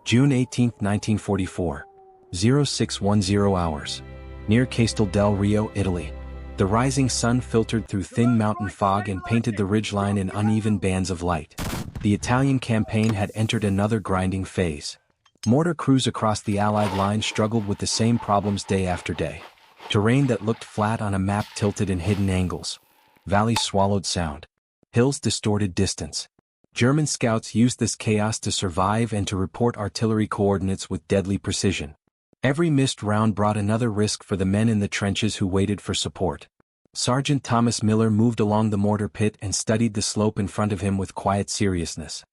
June 18, 1944. 0610 hours. Near Castel del Rio, Italy. The rising sun filtered through thin mountain fog and painted the ridgeline in uneven bands of light. The Italian campaign had entered another grinding phase. Mortar crews across the Allied line struggled with the same problems day after day. Terrain that looked flat on a map tilted in hidden angles. Valleys swallowed sound. Hills distorted distance. German scouts used this chaos to survive and to report artillery coordinates with deadly precision. Every missed round brought another risk for the men in the trenches who waited for support. Sergeant Thomas Miller moved along the mortar pit and studied the slope in front of him with quiet seriousness.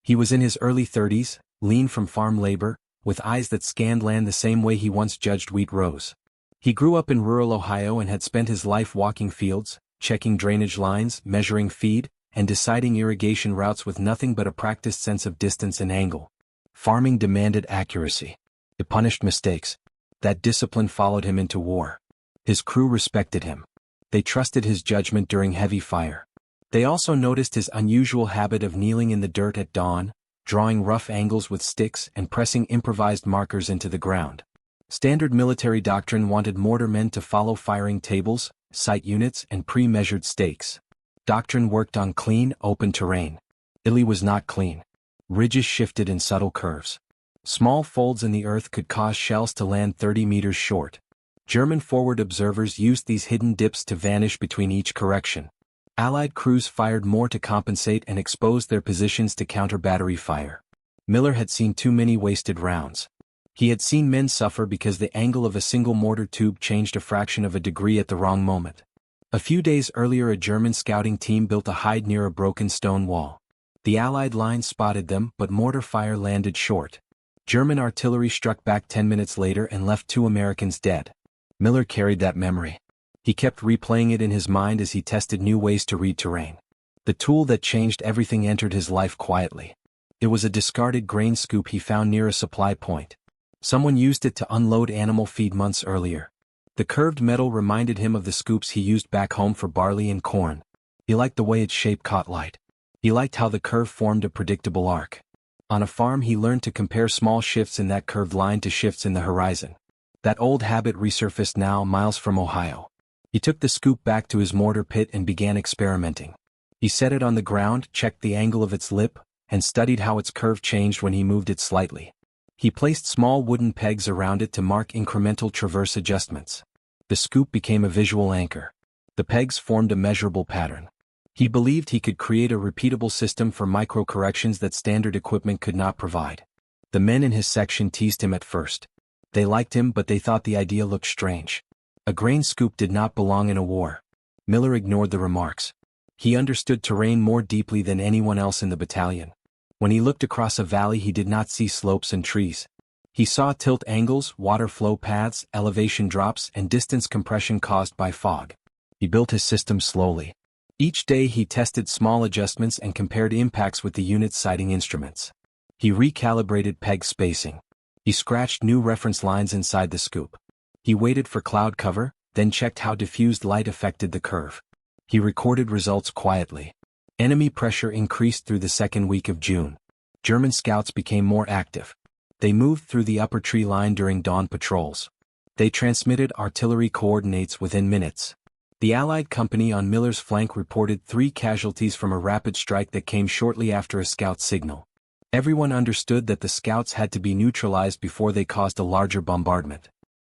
He was in his early 30s, lean from farm labor, with eyes that scanned land the same way he once judged wheat rows. He grew up in rural Ohio and had spent his life walking fields, checking drainage lines, measuring feed, and deciding irrigation routes with nothing but a practiced sense of distance and angle. Farming demanded accuracy. It punished mistakes. That discipline followed him into war. His crew respected him. They trusted his judgment during heavy fire. They also noticed his unusual habit of kneeling in the dirt at dawn, drawing rough angles with sticks and pressing improvised markers into the ground. Standard military doctrine wanted mortarmen to follow firing tables, sight units, and pre-measured stakes. Doctrine worked on clean, open terrain. Italy was not clean. Ridges shifted in subtle curves. Small folds in the earth could cause shells to land 30 meters short. German forward observers used these hidden dips to vanish between each correction. Allied crews fired more to compensate and exposed their positions to counter battery fire. Miller had seen too many wasted rounds. He had seen men suffer because the angle of a single mortar tube changed a fraction of a degree at the wrong moment. A few days earlier, a German scouting team built a hide near a broken stone wall. The Allied line spotted them, but mortar fire landed short. German artillery struck back 10 minutes later and left 2 Americans dead. Miller carried that memory. He kept replaying it in his mind as he tested new ways to read terrain. The tool that changed everything entered his life quietly. It was a discarded grain scoop he found near a supply point. Someone used it to unload animal feed months earlier. The curved metal reminded him of the scoops he used back home for barley and corn. He liked the way its shape caught light. He liked how the curve formed a predictable arc. On a farm he learned to compare small shifts in that curved line to shifts in the horizon. That old habit resurfaced now miles from Ohio. He took the scoop back to his mortar pit and began experimenting. He set it on the ground, checked the angle of its lip, and studied how its curve changed when he moved it slightly. He placed small wooden pegs around it to mark incremental traverse adjustments. The scoop became a visual anchor. The pegs formed a measurable pattern. He believed he could create a repeatable system for micro-corrections that standard equipment could not provide. The men in his section teased him at first. They liked him, but they thought the idea looked strange. A grain scoop did not belong in a war. Miller ignored the remarks. He understood terrain more deeply than anyone else in the battalion. When he looked across a valley, he did not see slopes and trees. He saw tilt angles, water flow paths, elevation drops, and distance compression caused by fog. He built his system slowly. Each day he tested small adjustments and compared impacts with the unit's sighting instruments. He recalibrated peg spacing. He scratched new reference lines inside the scoop. He waited for cloud cover, then checked how diffused light affected the curve. He recorded results quietly. Enemy pressure increased through the second week of June. German scouts became more active. They moved through the upper tree line during dawn patrols. They transmitted artillery coordinates within minutes. The Allied company on Miller's flank reported 3 casualties from a rapid strike that came shortly after a scout signal. Everyone understood that the scouts had to be neutralized before they caused a larger bombardment.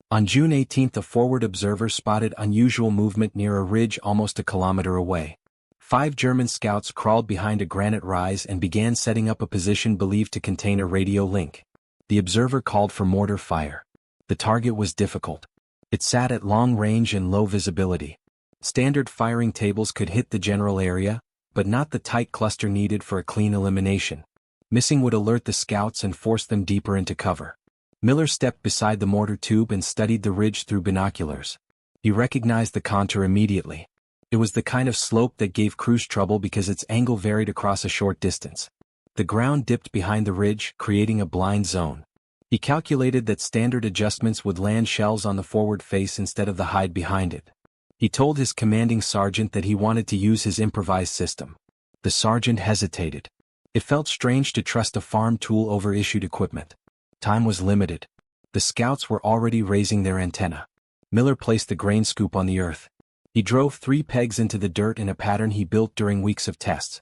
On June 18, a forward observer spotted unusual movement near a ridge almost a kilometer away. 5 German scouts crawled behind a granite rise and began setting up a position believed to contain a radio link. The observer called for mortar fire. The target was difficult. It sat at long range and low visibility. Standard firing tables could hit the general area, but not the tight cluster needed for a clean elimination. Missing would alert the scouts and force them deeper into cover. Miller stepped beside the mortar tube and studied the ridge through binoculars. He recognized the contour immediately. It was the kind of slope that gave crews trouble because its angle varied across a short distance. The ground dipped behind the ridge, creating a blind zone. He calculated that standard adjustments would land shells on the forward face instead of the hide behind it. He told his commanding sergeant that he wanted to use his improvised system. The sergeant hesitated. It felt strange to trust a farm tool over issued equipment. Time was limited. The scouts were already raising their antenna. Miller placed the grain scoop on the earth. He drove 3 pegs into the dirt in a pattern he built during weeks of tests.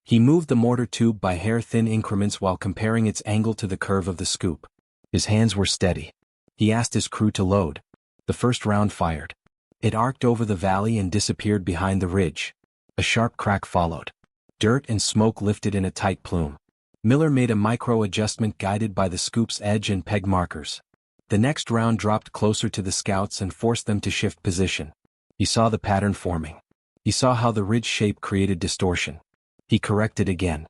He moved the mortar tube by hair-thin increments while comparing its angle to the curve of the scoop. His hands were steady. He asked his crew to load. The first round fired. It arced over the valley and disappeared behind the ridge. A sharp crack followed. Dirt and smoke lifted in a tight plume. Miller made a micro-adjustment guided by the scoop's edge and peg markers. The next round dropped closer to the scouts and forced them to shift position. He saw the pattern forming. He saw how the ridge shape created distortion. He corrected again.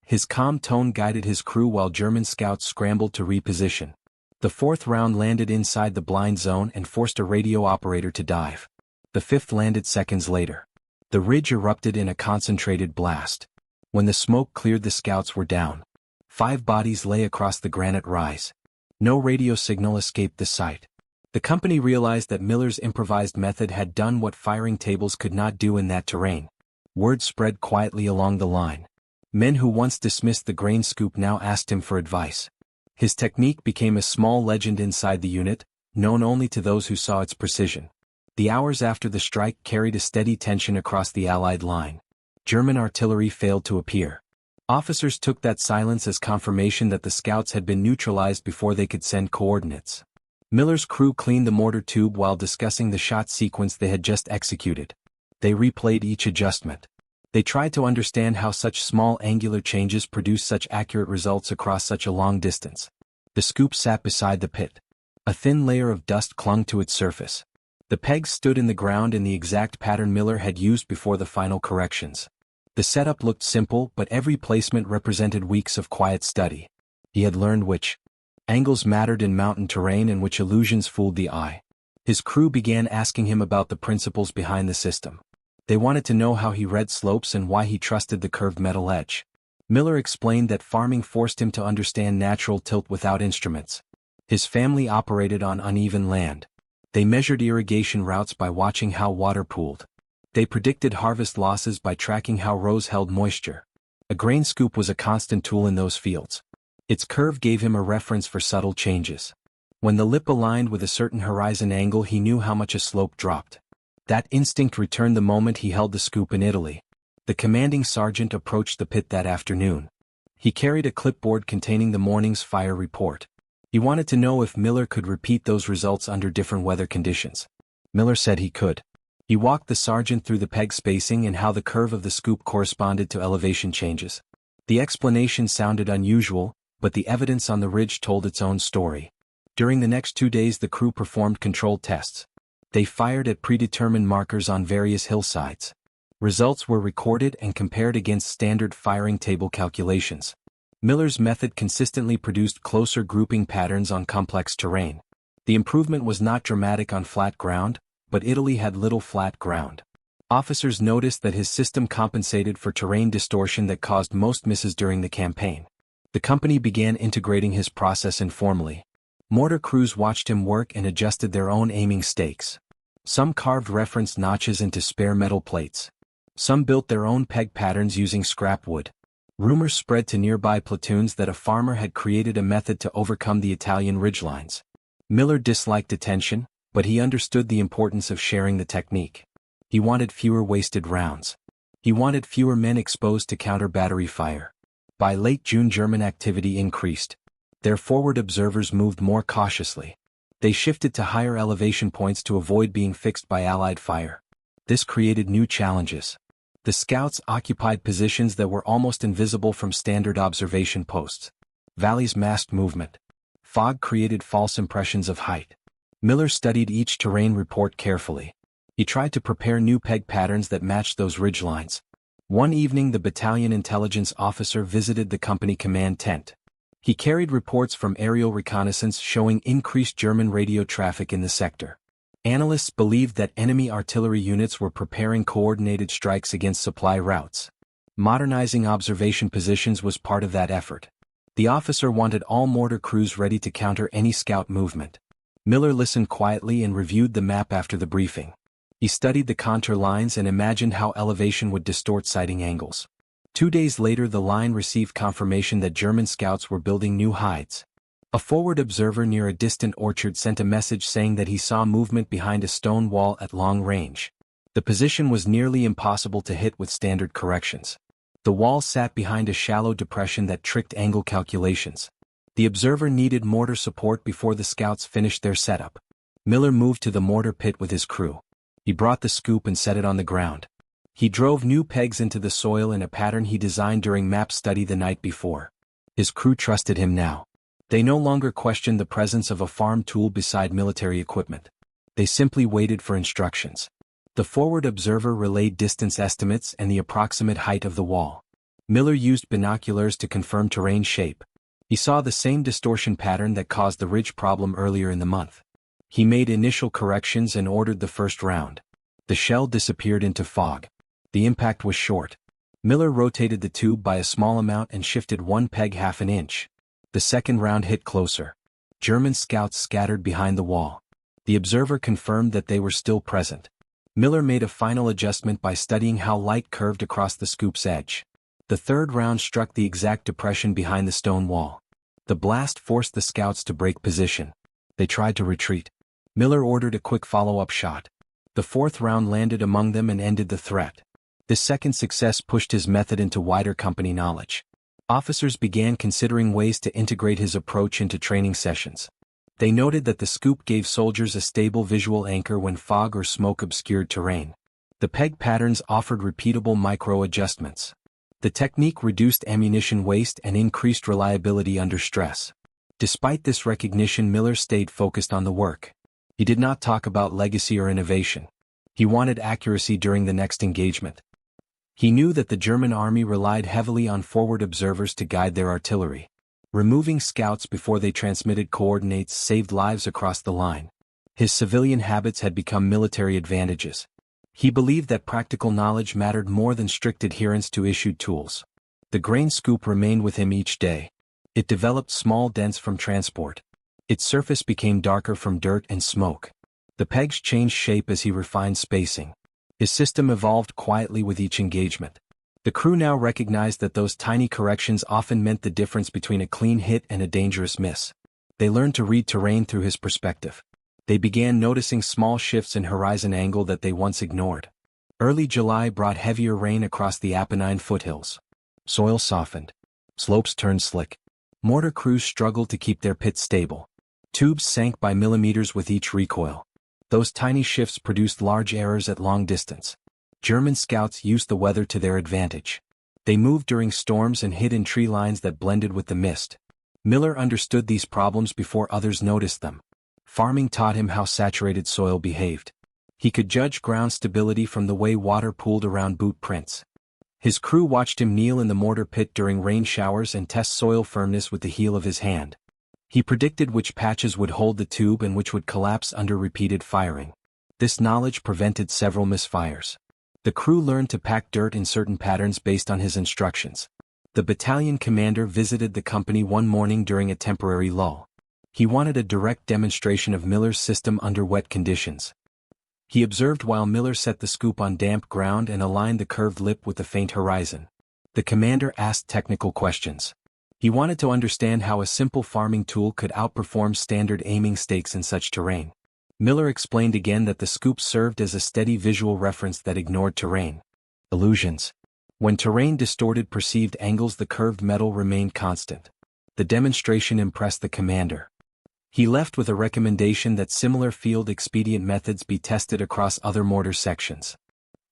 His calm tone guided his crew while German scouts scrambled to reposition. The 4th round landed inside the blind zone and forced a radio operator to dive. The 5th landed seconds later. The ridge erupted in a concentrated blast. When the smoke cleared, the scouts were down. 5 bodies lay across the granite rise. No radio signal escaped the site. The company realized that Miller's improvised method had done what firing tables could not do in that terrain. Word spread quietly along the line. Men who once dismissed the grain scoop now asked him for advice. His technique became a small legend inside the unit, known only to those who saw its precision. The hours after the strike carried a steady tension across the Allied line. German artillery failed to appear. Officers took that silence as confirmation that the scouts had been neutralized before they could send coordinates. Miller's crew cleaned the mortar tube while discussing the shot sequence they had just executed. They replayed each adjustment. They tried to understand how such small angular changes produce such accurate results across such a long distance. The scoop sat beside the pit. A thin layer of dust clung to its surface. The pegs stood in the ground in the exact pattern Miller had used before the final corrections. The setup looked simple, but every placement represented weeks of quiet study. He had learned which angles mattered in mountain terrain and which illusions fooled the eye. His crew began asking him about the principles behind the system. They wanted to know how he read slopes and why he trusted the curved metal edge. Miller explained that farming forced him to understand natural tilt without instruments. His family operated on uneven land. They measured irrigation routes by watching how water pooled. They predicted harvest losses by tracking how rows held moisture. A grain scoop was a constant tool in those fields. Its curve gave him a reference for subtle changes. When the lip aligned with a certain horizon angle, he knew how much a slope dropped. That instinct returned the moment he held the scoop in Italy. The commanding sergeant approached the pit that afternoon. He carried a clipboard containing the morning's fire report. He wanted to know if Miller could repeat those results under different weather conditions. Miller said he could. He walked the sergeant through the peg spacing and how the curve of the scoop corresponded to elevation changes. The explanation sounded unusual, but the evidence on the ridge told its own story. During the next 2 days, the crew performed controlled tests. They fired at predetermined markers on various hillsides. Results were recorded and compared against standard firing table calculations. Miller's method consistently produced closer grouping patterns on complex terrain. The improvement was not dramatic on flat ground, but Italy had little flat ground. Officers noticed that his system compensated for terrain distortion that caused most misses during the campaign. The company began integrating his process informally. Mortar crews watched him work and adjusted their own aiming stakes. Some carved reference notches into spare metal plates. Some built their own peg patterns using scrap wood. Rumors spread to nearby platoons that a farmer had created a method to overcome the Italian ridgelines. Miller disliked attention, but he understood the importance of sharing the technique. He wanted fewer wasted rounds. He wanted fewer men exposed to counter-battery fire. By late June, German activity increased. Their forward observers moved more cautiously. They shifted to higher elevation points to avoid being fixed by Allied fire. This created new challenges. The scouts occupied positions that were almost invisible from standard observation posts. Valleys masked movement. Fog created false impressions of height. Miller studied each terrain report carefully. He tried to prepare new peg patterns that matched those ridgelines. One evening, the battalion intelligence officer visited the company command tent. He carried reports from aerial reconnaissance showing increased German radio traffic in the sector. Analysts believed that enemy artillery units were preparing coordinated strikes against supply routes. Modernizing observation positions was part of that effort. The officer wanted all mortar crews ready to counter any scout movement. Miller listened quietly and reviewed the map after the briefing. He studied the contour lines and imagined how elevation would distort sighting angles. 2 days later, the line received confirmation that German scouts were building new hides. A forward observer near a distant orchard sent a message saying that he saw movement behind a stone wall at long range. The position was nearly impossible to hit with standard corrections. The wall sat behind a shallow depression that tricked angle calculations. The observer needed mortar support before the scouts finished their setup. Miller moved to the mortar pit with his crew. He brought the scoop and set it on the ground. He drove new pegs into the soil in a pattern he designed during map study the night before. His crew trusted him now. They no longer questioned the presence of a farm tool beside military equipment. They simply waited for instructions. The forward observer relayed distance estimates and the approximate height of the wall. Miller used binoculars to confirm terrain shape. He saw the same distortion pattern that caused the ridge problem earlier in the month. He made initial corrections and ordered the first round. The shell disappeared into fog. The impact was short. Miller rotated the tube by a small amount and shifted one peg half an inch. The second round hit closer. German scouts scattered behind the wall. The observer confirmed that they were still present. Miller made a final adjustment by studying how light curved across the scoop's edge. The third round struck the exact depression behind the stone wall. The blast forced the scouts to break position. They tried to retreat. Miller ordered a quick follow-up shot. The fourth round landed among them and ended the threat. This second success pushed his method into wider company knowledge. Officers began considering ways to integrate his approach into training sessions. They noted that the scoop gave soldiers a stable visual anchor when fog or smoke obscured terrain. The peg patterns offered repeatable micro-adjustments. The technique reduced ammunition waste and increased reliability under stress. Despite this recognition, Miller stayed focused on the work. He did not talk about legacy or innovation. He wanted accuracy during the next engagement. He knew that the German army relied heavily on forward observers to guide their artillery. Removing scouts before they transmitted coordinates saved lives across the line. His civilian habits had become military advantages. He believed that practical knowledge mattered more than strict adherence to issued tools. The grain scoop remained with him each day. It developed small dents from transport. Its surface became darker from dirt and smoke. The pegs changed shape as he refined spacing. His system evolved quietly with each engagement. The crew now recognized that those tiny corrections often meant the difference between a clean hit and a dangerous miss. They learned to read terrain through his perspective. They began noticing small shifts in horizon angle that they once ignored. Early July brought heavier rain across the Apennine foothills. Soil softened. Slopes turned slick. Mortar crews struggled to keep their pits stable. Tubes sank by millimeters with each recoil. Those tiny shifts produced large errors at long distance. German scouts used the weather to their advantage. They moved during storms and hid in tree lines that blended with the mist. Miller understood these problems before others noticed them. Farming taught him how saturated soil behaved. He could judge ground stability from the way water pooled around boot prints. His crew watched him kneel in the mortar pit during rain showers and test soil firmness with the heel of his hand. He predicted which patches would hold the tube and which would collapse under repeated firing. This knowledge prevented several misfires. The crew learned to pack dirt in certain patterns based on his instructions. The battalion commander visited the company one morning during a temporary lull. He wanted a direct demonstration of Miller's system under wet conditions. He observed while Miller set the scoop on damp ground and aligned the curved lip with the faint horizon. The commander asked technical questions. He wanted to understand how a simple farming tool could outperform standard aiming stakes in such terrain. Miller explained again that the scoop served as a steady visual reference that ignored terrain illusions. When terrain distorted perceived angles, the curved metal remained constant. The demonstration impressed the commander. He left with a recommendation that similar field expedient methods be tested across other mortar sections.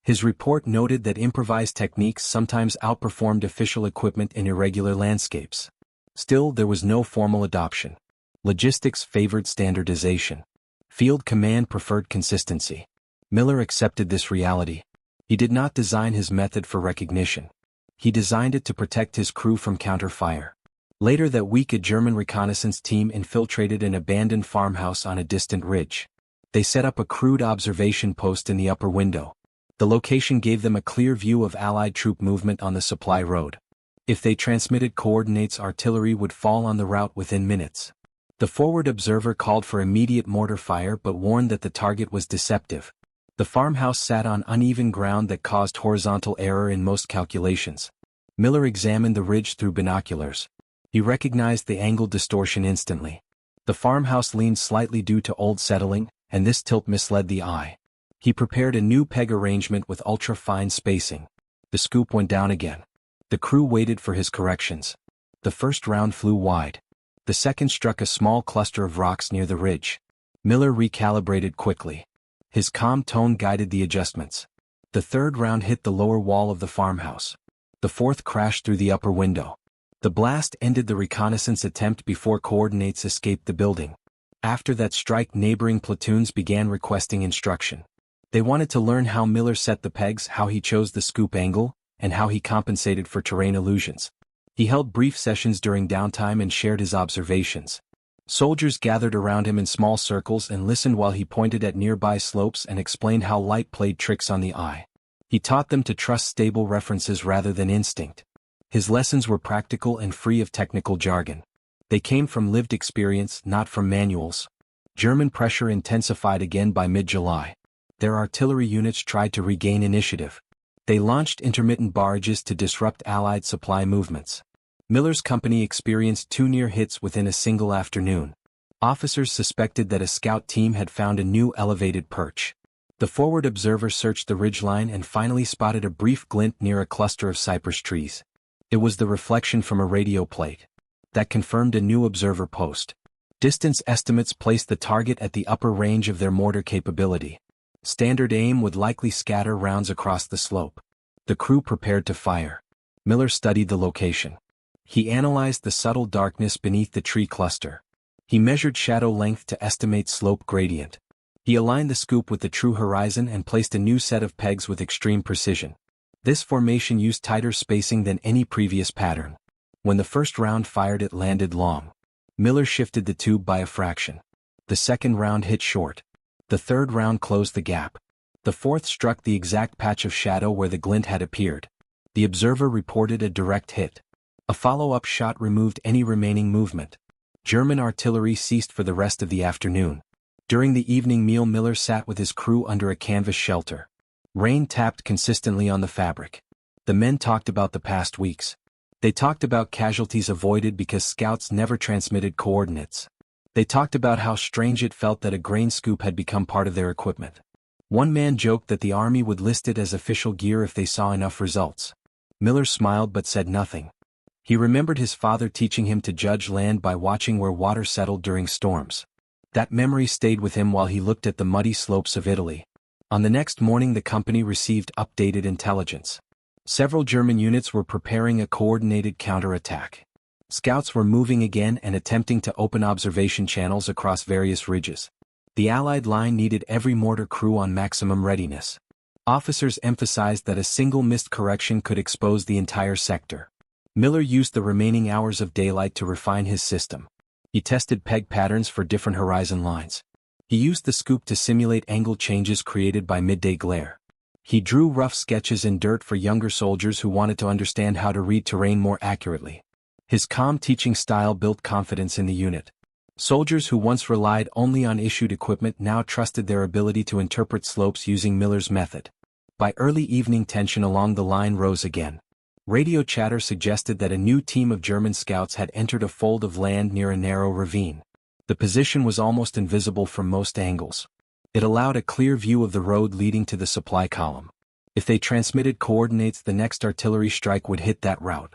His report noted that improvised techniques sometimes outperformed official equipment in irregular landscapes. Still, there was no formal adoption. Logistics favored standardization. Field command preferred consistency. Miller accepted this reality. He did not design his method for recognition. He designed it to protect his crew from counter-fire. Later that week, a German reconnaissance team infiltrated an abandoned farmhouse on a distant ridge. They set up a crude observation post in the upper window. The location gave them a clear view of Allied troop movement on the supply road. If they transmitted coordinates, artillery would fall on the route within minutes. The forward observer called for immediate mortar fire but warned that the target was deceptive. The farmhouse sat on uneven ground that caused horizontal error in most calculations. Miller examined the ridge through binoculars. He recognized the angle distortion instantly. The farmhouse leaned slightly due to old settling, and this tilt misled the eye. He prepared a new peg arrangement with ultra-fine spacing. The scoop went down again. The crew waited for his corrections. The first round flew wide. The second struck a small cluster of rocks near the ridge. Miller recalibrated quickly. His calm tone guided the adjustments. The third round hit the lower wall of the farmhouse. The fourth crashed through the upper window. The blast ended the reconnaissance attempt before coordinates escaped the building. After that strike, neighboring platoons began requesting instruction. They wanted to learn how Miller set the pegs, how he chose the scoop angle, and how he compensated for terrain illusions. He held brief sessions during downtime and shared his observations. Soldiers gathered around him in small circles and listened while he pointed at nearby slopes and explained how light played tricks on the eye. He taught them to trust stable references rather than instinct. His lessons were practical and free of technical jargon. They came from lived experience, not from manuals. German pressure intensified again by mid-July. Their artillery units tried to regain initiative. They launched intermittent barrages to disrupt Allied supply movements. Miller's company experienced 2 near hits within a single afternoon. Officers suspected that a scout team had found a new elevated perch. The forward observer searched the ridgeline and finally spotted a brief glint near a cluster of cypress trees. It was the reflection from a radio plate. That confirmed a new observer post. Distance estimates placed the target at the upper range of their mortar capability. Standard aim would likely scatter rounds across the slope. The crew prepared to fire. Miller studied the location. He analyzed the subtle darkness beneath the tree cluster. He measured shadow length to estimate slope gradient. He aligned the scoop with the true horizon and placed a new set of pegs with extreme precision. This formation used tighter spacing than any previous pattern. When the first round fired, it landed long. Miller shifted the tube by a fraction. The second round hit short. The third round closed the gap. The fourth struck the exact patch of shadow where the glint had appeared. The observer reported a direct hit. A follow-up shot removed any remaining movement. German artillery ceased for the rest of the afternoon. During the evening meal, Miller sat with his crew under a canvas shelter. Rain tapped consistently on the fabric. The men talked about the past weeks. They talked about casualties avoided because scouts never transmitted coordinates. They talked about how strange it felt that a grain scoop had become part of their equipment. One man joked that the army would list it as official gear if they saw enough results. Miller smiled but said nothing. He remembered his father teaching him to judge land by watching where water settled during storms. That memory stayed with him while he looked at the muddy slopes of Italy. On the next morning, the company received updated intelligence. Several German units were preparing a coordinated counterattack. Scouts were moving again and attempting to open observation channels across various ridges. The Allied line needed every mortar crew on maximum readiness. Officers emphasized that a single missed correction could expose the entire sector. Miller used the remaining hours of daylight to refine his system. He tested peg patterns for different horizon lines. He used the scoop to simulate angle changes created by midday glare. He drew rough sketches in dirt for younger soldiers who wanted to understand how to read terrain more accurately. His calm teaching style built confidence in the unit. Soldiers who once relied only on issued equipment now trusted their ability to interpret slopes using Miller's method. By early evening, tension along the line rose again. Radio chatter suggested that a new team of German scouts had entered a fold of land near a narrow ravine. The position was almost invisible from most angles. It allowed a clear view of the road leading to the supply column. If they transmitted coordinates, the next artillery strike would hit that route.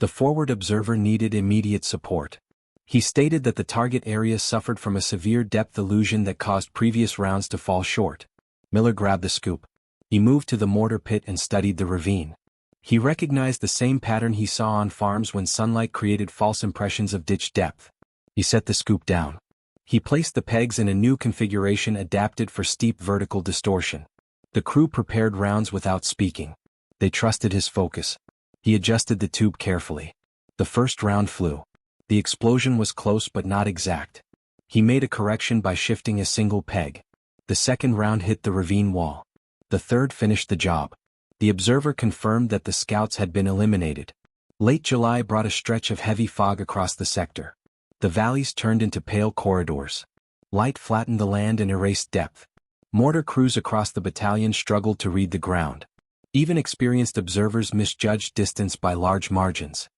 The forward observer needed immediate support. He stated that the target area suffered from a severe depth illusion that caused previous rounds to fall short. Miller grabbed the scoop. He moved to the mortar pit and studied the ravine. He recognized the same pattern he saw on farms when sunlight created false impressions of ditch depth. He set the scoop down. He placed the pegs in a new configuration adapted for steep vertical distortion. The crew prepared rounds without speaking. They trusted his focus. He adjusted the tube carefully. The first round flew. The explosion was close but not exact. He made a correction by shifting a single peg. The second round hit the ravine wall. The third finished the job. The observer confirmed that the scouts had been eliminated. Late July brought a stretch of heavy fog across the sector. The valleys turned into pale corridors. Light flattened the land and erased depth. Mortar crews across the battalion struggled to read the ground. Even experienced observers misjudged distance by large margins.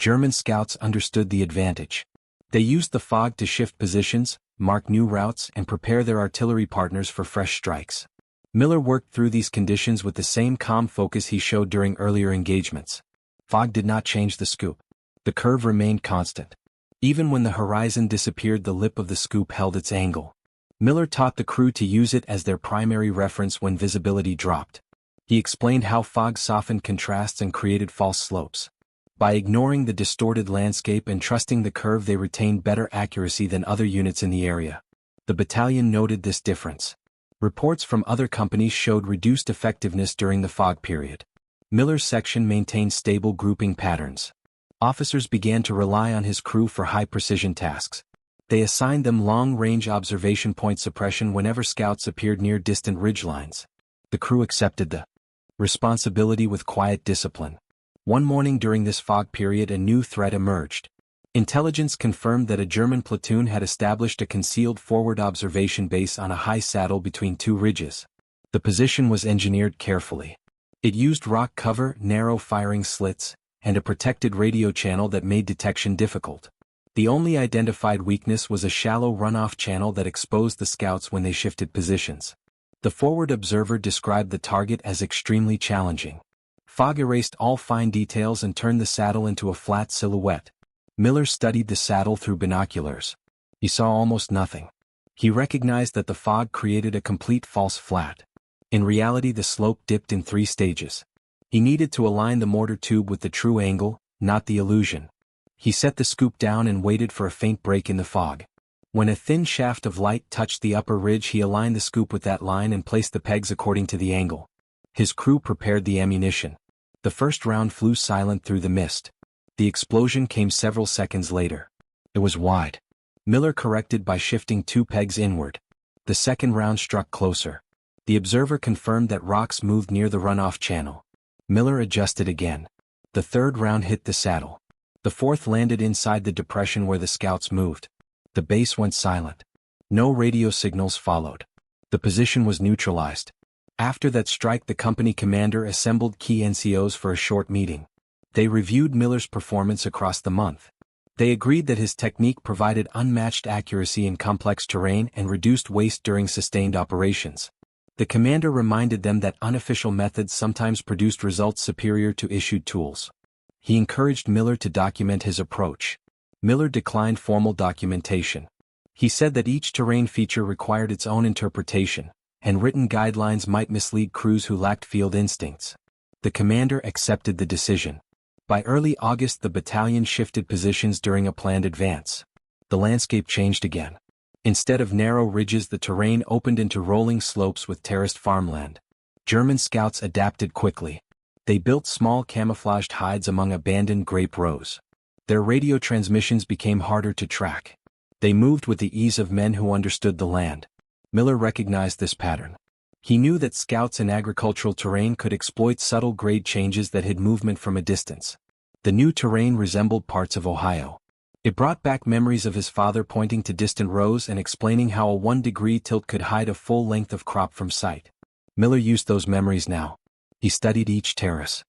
German scouts understood the advantage. They used the fog to shift positions, mark new routes, and prepare their artillery partners for fresh strikes. Miller worked through these conditions with the same calm focus he showed during earlier engagements. Fog did not change the scoop. The curve remained constant. Even when the horizon disappeared, the lip of the scoop held its angle. Miller taught the crew to use it as their primary reference when visibility dropped. He explained how fog softened contrasts and created false slopes. By ignoring the distorted landscape and trusting the curve, they retained better accuracy than other units in the area. The battalion noted this difference. Reports from other companies showed reduced effectiveness during the fog period. Miller's section maintained stable grouping patterns. Officers began to rely on his crew for high-precision tasks. They assigned them long-range observation point suppression whenever scouts appeared near distant ridgelines. The crew accepted the responsibility with quiet discipline. One morning during this fog period, a new threat emerged. Intelligence confirmed that a German platoon had established a concealed forward observation base on a high saddle between two ridges. The position was engineered carefully. It used rock cover, narrow firing slits, and a protected radio channel that made detection difficult. The only identified weakness was a shallow runoff channel that exposed the scouts when they shifted positions. The forward observer described the target as extremely challenging. Fog erased all fine details and turned the saddle into a flat silhouette. Miller studied the saddle through binoculars. He saw almost nothing. He recognized that the fog created a complete false flat. In reality, the slope dipped in 3 stages. He needed to align the mortar tube with the true angle, not the illusion. He set the scoop down and waited for a faint break in the fog. When a thin shaft of light touched the upper ridge, he aligned the scoop with that line and placed the pegs according to the angle. His crew prepared the ammunition. The first round flew silent through the mist. The explosion came several seconds later. It was wide. Miller corrected by shifting 2 pegs inward. The second round struck closer. The observer confirmed that rocks moved near the runoff channel. Miller adjusted again. The third round hit the saddle. The fourth landed inside the depression where the scouts moved. The base went silent. No radio signals followed. The position was neutralized. After that strike, the company commander assembled key NCOs for a short meeting. They reviewed Miller's performance across the month. They agreed that his technique provided unmatched accuracy in complex terrain and reduced waste during sustained operations. The commander reminded them that unofficial methods sometimes produced results superior to issued tools. He encouraged Miller to document his approach. Miller declined formal documentation. He said that each terrain feature required its own interpretation, and written guidelines might mislead crews who lacked field instincts. The commander accepted the decision. By early August, the battalion shifted positions during a planned advance. The landscape changed again. Instead of narrow ridges, the terrain opened into rolling slopes with terraced farmland. German scouts adapted quickly. They built small camouflaged hides among abandoned grape rows. Their radio transmissions became harder to track. They moved with the ease of men who understood the land. Miller recognized this pattern. He knew that scouts in agricultural terrain could exploit subtle grade changes that hid movement from a distance. The new terrain resembled parts of Ohio. It brought back memories of his father pointing to distant rows and explaining how a 1-degree tilt could hide a full length of crop from sight. Miller used those memories now. He studied each terrace.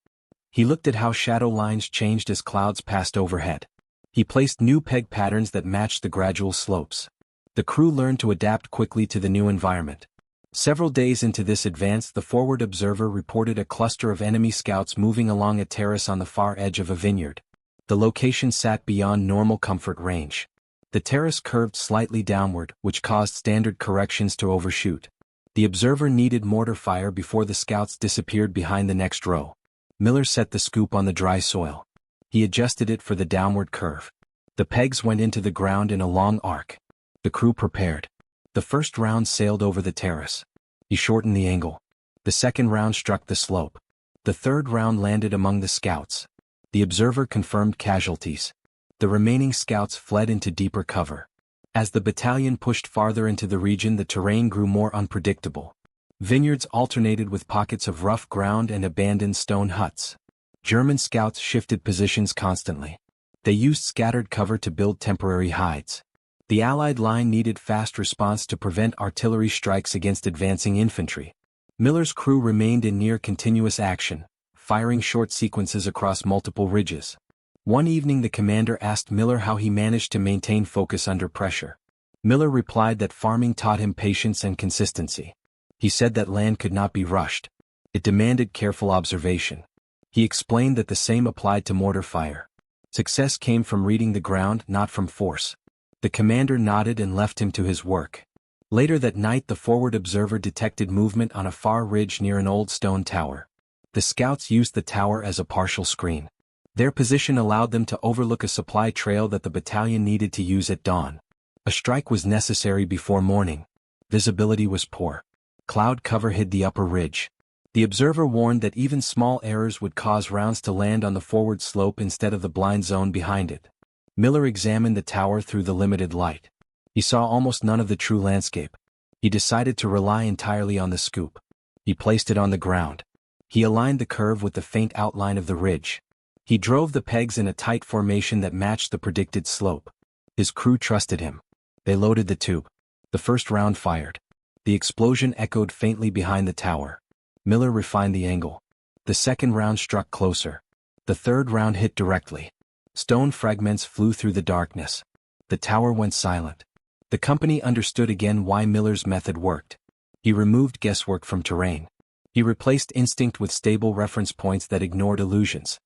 He looked at how shadow lines changed as clouds passed overhead. He placed new peg patterns that matched the gradual slopes. The crew learned to adapt quickly to the new environment. Several days into this advance, the forward observer reported a cluster of enemy scouts moving along a terrace on the far edge of a vineyard. The location sat beyond normal comfort range. The terrace curved slightly downward, which caused standard corrections to overshoot. The observer needed mortar fire before the scouts disappeared behind the next row. Miller set the scoop on the dry soil. He adjusted it for the downward curve. The pegs went into the ground in a long arc. The crew prepared. The first round sailed over the terrace. He shortened the angle. The second round struck the slope. The third round landed among the scouts. The observer confirmed casualties. The remaining scouts fled into deeper cover. As the battalion pushed farther into the region, the terrain grew more unpredictable. Vineyards alternated with pockets of rough ground and abandoned stone huts. German scouts shifted positions constantly. They used scattered cover to build temporary hides. The Allied line needed fast response to prevent artillery strikes against advancing infantry. Miller's crew remained in near continuous action, firing short sequences across multiple ridges. One evening the commander asked Miller how he managed to maintain focus under pressure. Miller replied that farming taught him patience and consistency. He said that land could not be rushed. It demanded careful observation. He explained that the same applied to mortar fire. Success came from reading the ground, not from force. The commander nodded and left him to his work. Later that night the forward observer detected movement on a far ridge near an old stone tower. The scouts used the tower as a partial screen. Their position allowed them to overlook a supply trail that the battalion needed to use at dawn. A strike was necessary before morning. Visibility was poor. Cloud cover hid the upper ridge. The observer warned that even small errors would cause rounds to land on the forward slope instead of the blind zone behind it. Miller examined the tower through the limited light. He saw almost none of the true landscape. He decided to rely entirely on the scoop. He placed it on the ground. He aligned the curve with the faint outline of the ridge. He drove the pegs in a tight formation that matched the predicted slope. His crew trusted him. They loaded the tube. The first round fired. The explosion echoed faintly behind the tower. Miller refined the angle. The second round struck closer. The third round hit directly. Stone fragments flew through the darkness. The tower went silent. The company understood again why Miller's method worked. He removed guesswork from terrain. He replaced instinct with stable reference points that ignored illusions.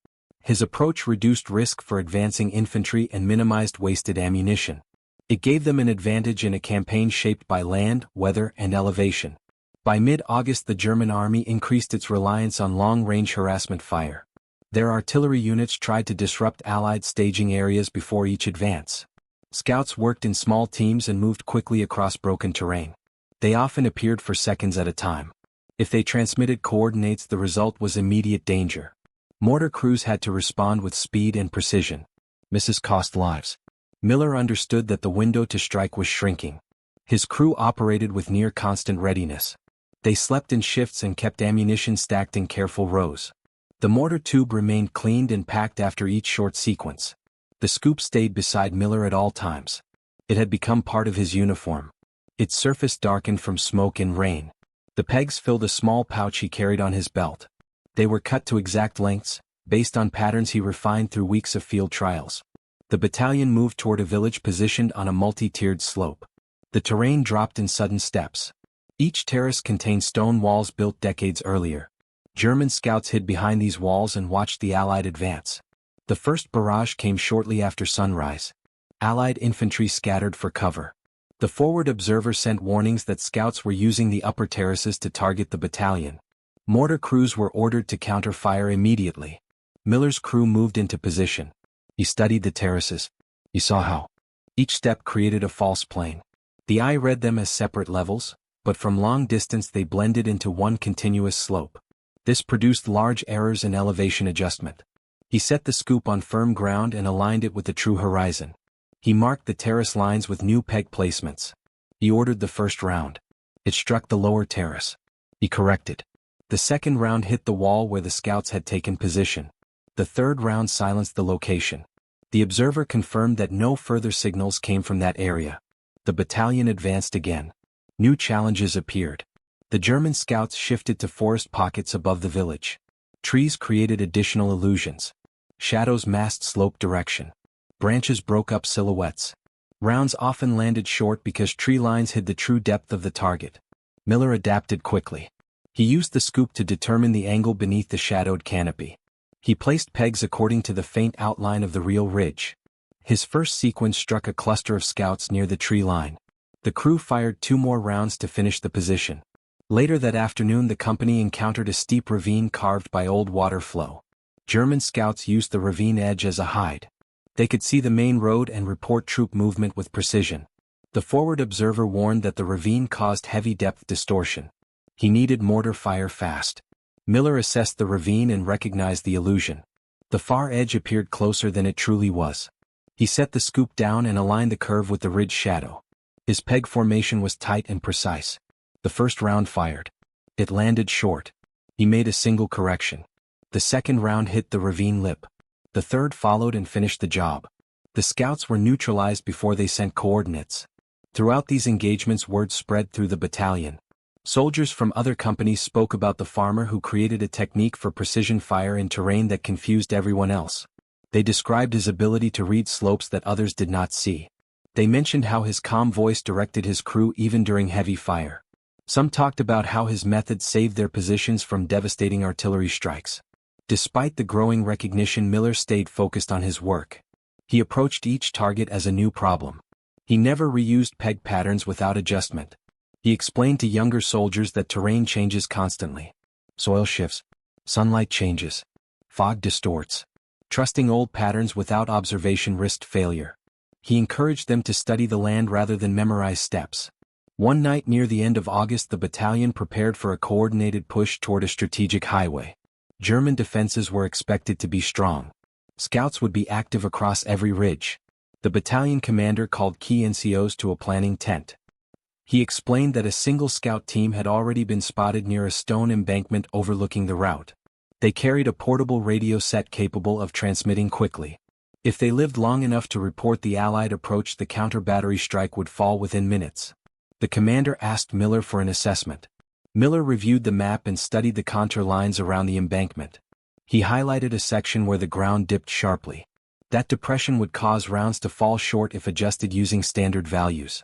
His approach reduced risk for advancing infantry and minimized wasted ammunition. It gave them an advantage in a campaign shaped by land, weather, and elevation. By mid-August the German army increased its reliance on long-range harassment fire. Their artillery units tried to disrupt Allied staging areas before each advance. Scouts worked in small teams and moved quickly across broken terrain. They often appeared for seconds at a time. If they transmitted coordinates, the result was immediate danger. Mortar crews had to respond with speed and precision. Misses cost lives. Miller understood that the window to strike was shrinking. His crew operated with near-constant readiness. They slept in shifts and kept ammunition stacked in careful rows. The mortar tube remained cleaned and packed after each short sequence. The scoop stayed beside Miller at all times. It had become part of his uniform. Its surface darkened from smoke and rain. The pegs filled a small pouch he carried on his belt. They were cut to exact lengths, based on patterns he refined through weeks of field trials. The battalion moved toward a village positioned on a multi-tiered slope. The terrain dropped in sudden steps. Each terrace contained stone walls built decades earlier. German scouts hid behind these walls and watched the Allied advance. The first barrage came shortly after sunrise. Allied infantry scattered for cover. The forward observer sent warnings that scouts were using the upper terraces to target the battalion. Mortar crews were ordered to counter fire immediately. Miller's crew moved into position. He studied the terraces. He saw how each step created a false plane. The eye read them as separate levels, but from long distance they blended into one continuous slope. This produced large errors in elevation adjustment. He set the scoop on firm ground and aligned it with the true horizon. He marked the terrace lines with new peg placements. He ordered the first round. It struck the lower terrace. He corrected. The second round hit the wall where the scouts had taken position. The third round silenced the location. The observer confirmed that no further signals came from that area. The battalion advanced again. New challenges appeared. The German scouts shifted to forest pockets above the village. Trees created additional illusions. Shadows masked slope direction. Branches broke up silhouettes. Rounds often landed short because tree lines hid the true depth of the target. Miller adapted quickly. He used the scoop to determine the angle beneath the shadowed canopy. He placed pegs according to the faint outline of the real ridge. His first sequence struck a cluster of scouts near the tree line. The crew fired 2 more rounds to finish the position. Later that afternoon the company encountered a steep ravine carved by old water flow. German scouts used the ravine edge as a hide. They could see the main road and report troop movement with precision. The forward observer warned that the ravine caused heavy depth distortion. He needed mortar fire fast. Miller assessed the ravine and recognized the illusion. The far edge appeared closer than it truly was. He set the scoop down and aligned the curve with the ridge shadow. His peg formation was tight and precise. The first round fired. It landed short. He made a single correction. The second round hit the ravine lip. The third followed and finished the job. The scouts were neutralized before they sent coordinates. Throughout these engagements word spread through the battalion. Soldiers from other companies spoke about the farmer who created a technique for precision fire in terrain that confused everyone else. They described his ability to read slopes that others did not see. They mentioned how his calm voice directed his crew even during heavy fire. Some talked about how his methods saved their positions from devastating artillery strikes. Despite the growing recognition, Miller stayed focused on his work. He approached each target as a new problem. He never reused peg patterns without adjustment. He explained to younger soldiers that terrain changes constantly. Soil shifts. Sunlight changes. Fog distorts. Trusting old patterns without observation risked failure. He encouraged them to study the land rather than memorize steps. One night near the end of August, the battalion prepared for a coordinated push toward a strategic highway. German defenses were expected to be strong. Scouts would be active across every ridge. The battalion commander called key NCOs to a planning tent. He explained that a single scout team had already been spotted near a stone embankment overlooking the route. They carried a portable radio set capable of transmitting quickly. If they lived long enough to report the Allied approach, the counter-battery strike would fall within minutes. The commander asked Miller for an assessment. Miller reviewed the map and studied the contour lines around the embankment. He highlighted a section where the ground dipped sharply. That depression would cause rounds to fall short if adjusted using standard values.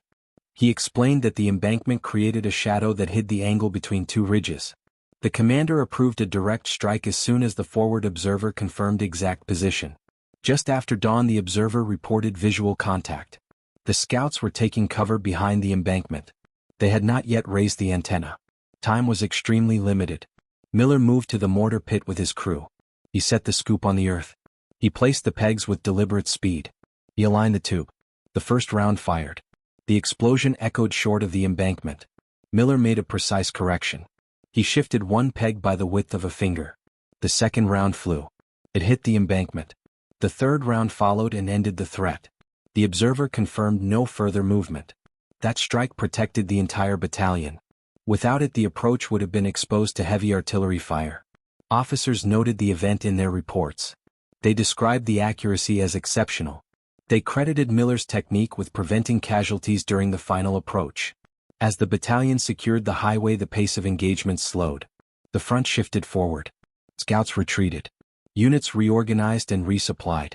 He explained that the embankment created a shadow that hid the angle between two ridges. The commander approved a direct strike as soon as the forward observer confirmed exact position. Just after dawn, the observer reported visual contact. The scouts were taking cover behind the embankment. They had not yet raised the antenna. Time was extremely limited. Miller moved to the mortar pit with his crew. He set the scoop on the earth. He placed the pegs with deliberate speed. He aligned the tube. The first round fired. The explosion echoed short of the embankment. Miller made a precise correction. He shifted one peg by the width of a finger. The second round flew. It hit the embankment. The third round followed and ended the threat. The observer confirmed no further movement. That strike protected the entire battalion. Without it, the approach would have been exposed to heavy artillery fire. Officers noted the event in their reports. They described the accuracy as exceptional. They credited Miller's technique with preventing casualties during the final approach. As the battalion secured the highway, the pace of engagement slowed. The front shifted forward. Scouts retreated. Units reorganized and resupplied.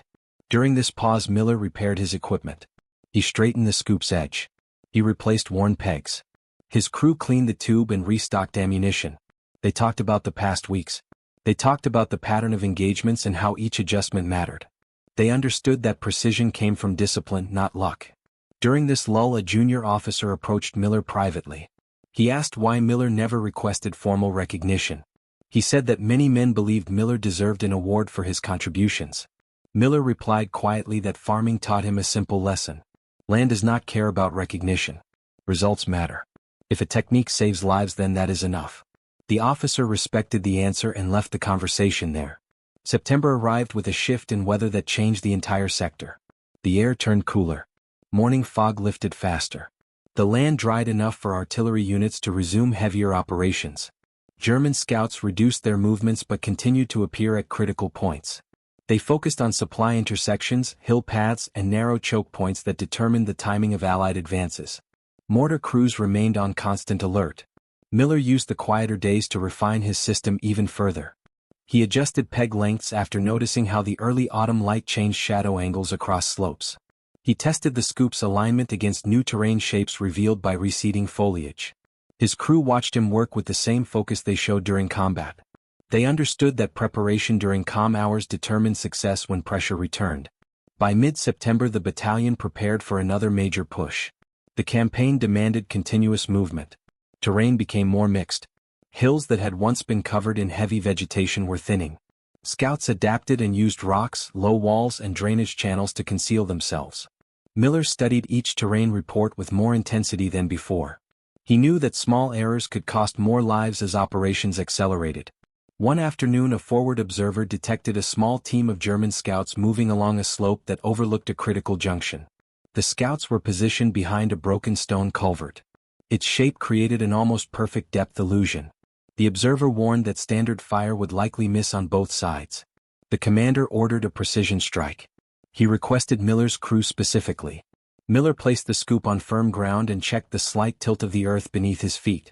During this pause, Miller repaired his equipment. He straightened the scoop's edge. He replaced worn pegs. His crew cleaned the tube and restocked ammunition. They talked about the past weeks. They talked about the pattern of engagements and how each adjustment mattered. They understood that precision came from discipline, not luck. During this lull, a junior officer approached Miller privately. He asked why Miller never requested formal recognition. He said that many men believed Miller deserved an award for his contributions. Miller replied quietly that farming taught him a simple lesson. Land does not care about recognition. Results matter. If a technique saves lives, then that is enough. The officer respected the answer and left the conversation there. September arrived with a shift in weather that changed the entire sector. The air turned cooler. Morning fog lifted faster. The land dried enough for artillery units to resume heavier operations. German scouts reduced their movements but continued to appear at critical points. They focused on supply intersections, hill paths, and narrow choke points that determined the timing of Allied advances. Mortar crews remained on constant alert. Miller used the quieter days to refine his system even further. He adjusted peg lengths after noticing how the early autumn light changed shadow angles across slopes. He tested the scoop's alignment against new terrain shapes revealed by receding foliage. His crew watched him work with the same focus they showed during combat. They understood that preparation during calm hours determined success when pressure returned. By mid-September, the battalion prepared for another major push. The campaign demanded continuous movement. Terrain became more mixed. Hills that had once been covered in heavy vegetation were thinning. Scouts adapted and used rocks, low walls, and drainage channels to conceal themselves. Miller studied each terrain report with more intensity than before. He knew that small errors could cost more lives as operations accelerated. One afternoon, a forward observer detected a small team of German scouts moving along a slope that overlooked a critical junction. The scouts were positioned behind a broken stone culvert. Its shape created an almost perfect depth illusion. The observer warned that standard fire would likely miss on both sides. The commander ordered a precision strike. He requested Miller's crew specifically. Miller placed the scoop on firm ground and checked the slight tilt of the earth beneath his feet.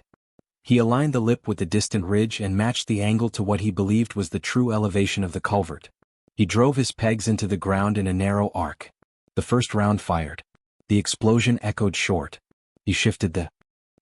He aligned the lip with the distant ridge and matched the angle to what he believed was the true elevation of the culvert. He drove his pegs into the ground in a narrow arc. The first round fired. The explosion echoed short. He shifted the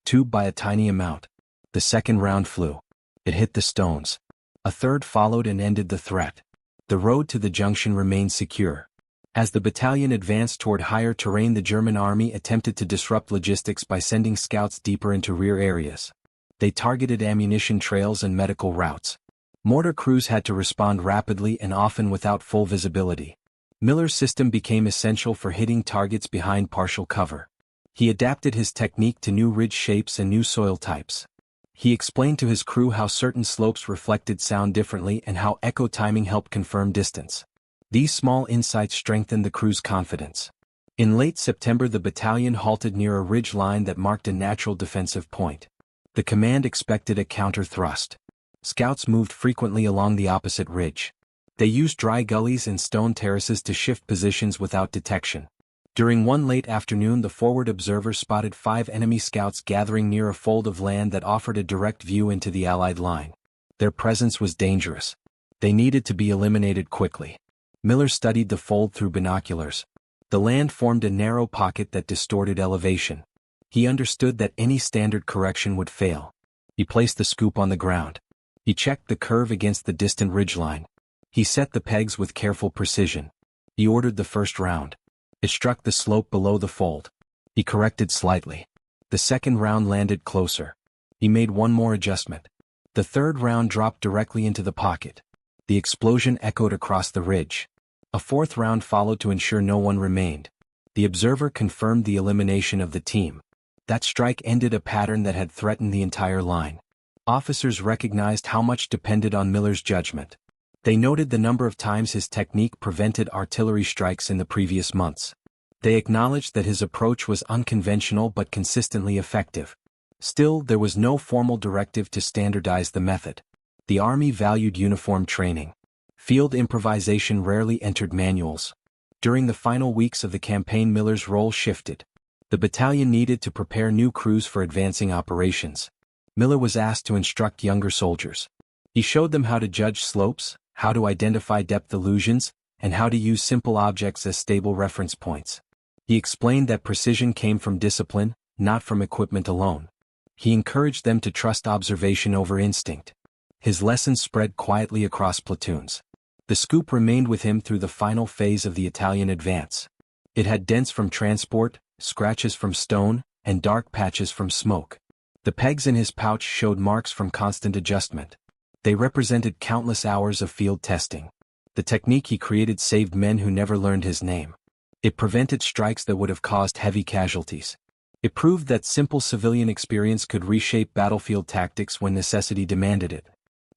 tube by a tiny amount. The second round flew. It hit the stones. A third followed and ended the threat. The road to the junction remained secure. As the battalion advanced toward higher terrain, the German army attempted to disrupt logistics by sending scouts deeper into rear areas. They targeted ammunition trails and medical routes. Mortar crews had to respond rapidly and often without full visibility. Miller's system became essential for hitting targets behind partial cover. He adapted his technique to new ridge shapes and new soil types. He explained to his crew how certain slopes reflected sound differently and how echo timing helped confirm distance. These small insights strengthened the crew's confidence. In late September, the battalion halted near a ridge line that marked a natural defensive point. The command expected a counter-thrust. Scouts moved frequently along the opposite ridge. They used dry gullies and stone terraces to shift positions without detection. During one late afternoon, the forward observer spotted 5 enemy scouts gathering near a fold of land that offered a direct view into the Allied line. Their presence was dangerous. They needed to be eliminated quickly. Miller studied the fold through binoculars. The land formed a narrow pocket that distorted elevation. He understood that any standard correction would fail. He placed the scoop on the ground. He checked the curve against the distant ridgeline. He set the pegs with careful precision. He ordered the first round. It struck the slope below the fold. He corrected slightly. The second round landed closer. He made one more adjustment. The third round dropped directly into the pocket. The explosion echoed across the ridge. A fourth round followed to ensure no one remained. The observer confirmed the elimination of the team. That strike ended a pattern that had threatened the entire line. Officers recognized how much depended on Miller's judgment. They noted the number of times his technique prevented artillery strikes in the previous months. They acknowledged that his approach was unconventional but consistently effective. Still, there was no formal directive to standardize the method. The Army valued uniform training. Field improvisation rarely entered manuals. During the final weeks of the campaign, Miller's role shifted. The battalion needed to prepare new crews for advancing operations. Miller was asked to instruct younger soldiers. He showed them how to judge slopes, how to identify depth illusions, and how to use simple objects as stable reference points. He explained that precision came from discipline, not from equipment alone. He encouraged them to trust observation over instinct. His lessons spread quietly across platoons. The scoop remained with him through the final phase of the Italian advance. It had dents from transport, scratches from stone, and dark patches from smoke. The pegs in his pouch showed marks from constant adjustment. They represented countless hours of field testing. The technique he created saved men who never learned his name. It prevented strikes that would have caused heavy casualties. It proved that simple civilian experience could reshape battlefield tactics when necessity demanded it.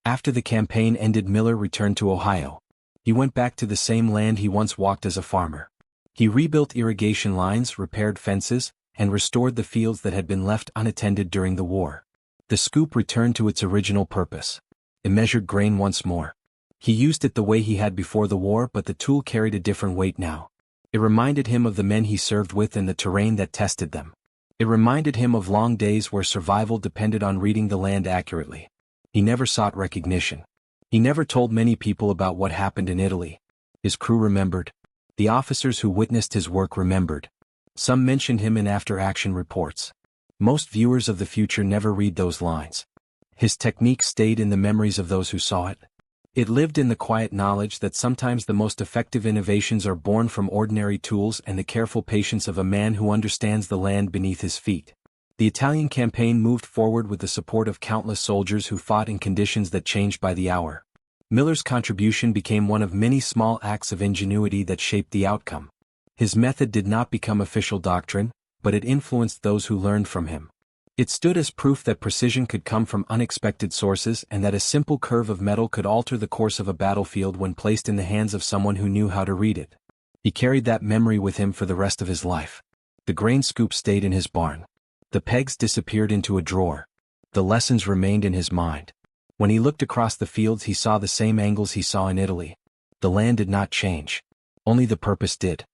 After the campaign ended, Miller returned to Ohio. He went back to the same land he once walked as a farmer. He rebuilt irrigation lines, repaired fences, and restored the fields that had been left unattended during the war. The scoop returned to its original purpose. It measured grain once more. He used it the way he had before the war, but the tool carried a different weight now. It reminded him of the men he served with and the terrain that tested them. It reminded him of long days where survival depended on reading the land accurately. He never sought recognition. He never told many people about what happened in Italy. His crew remembered. The officers who witnessed his work remembered. Some mentioned him in after-action reports. Most viewers of the future never read those lines. His technique stayed in the memories of those who saw it. It lived in the quiet knowledge that sometimes the most effective innovations are born from ordinary tools and the careful patience of a man who understands the land beneath his feet. The Italian campaign moved forward with the support of countless soldiers who fought in conditions that changed by the hour. Miller's contribution became one of many small acts of ingenuity that shaped the outcome. His method did not become official doctrine, but it influenced those who learned from him. It stood as proof that precision could come from unexpected sources and that a simple curve of metal could alter the course of a battlefield when placed in the hands of someone who knew how to read it. He carried that memory with him for the rest of his life. The grain scoop stayed in his barn. The pegs disappeared into a drawer. The lessons remained in his mind. When he looked across the fields, he saw the same angles he saw in Italy. The land did not change. Only the purpose did.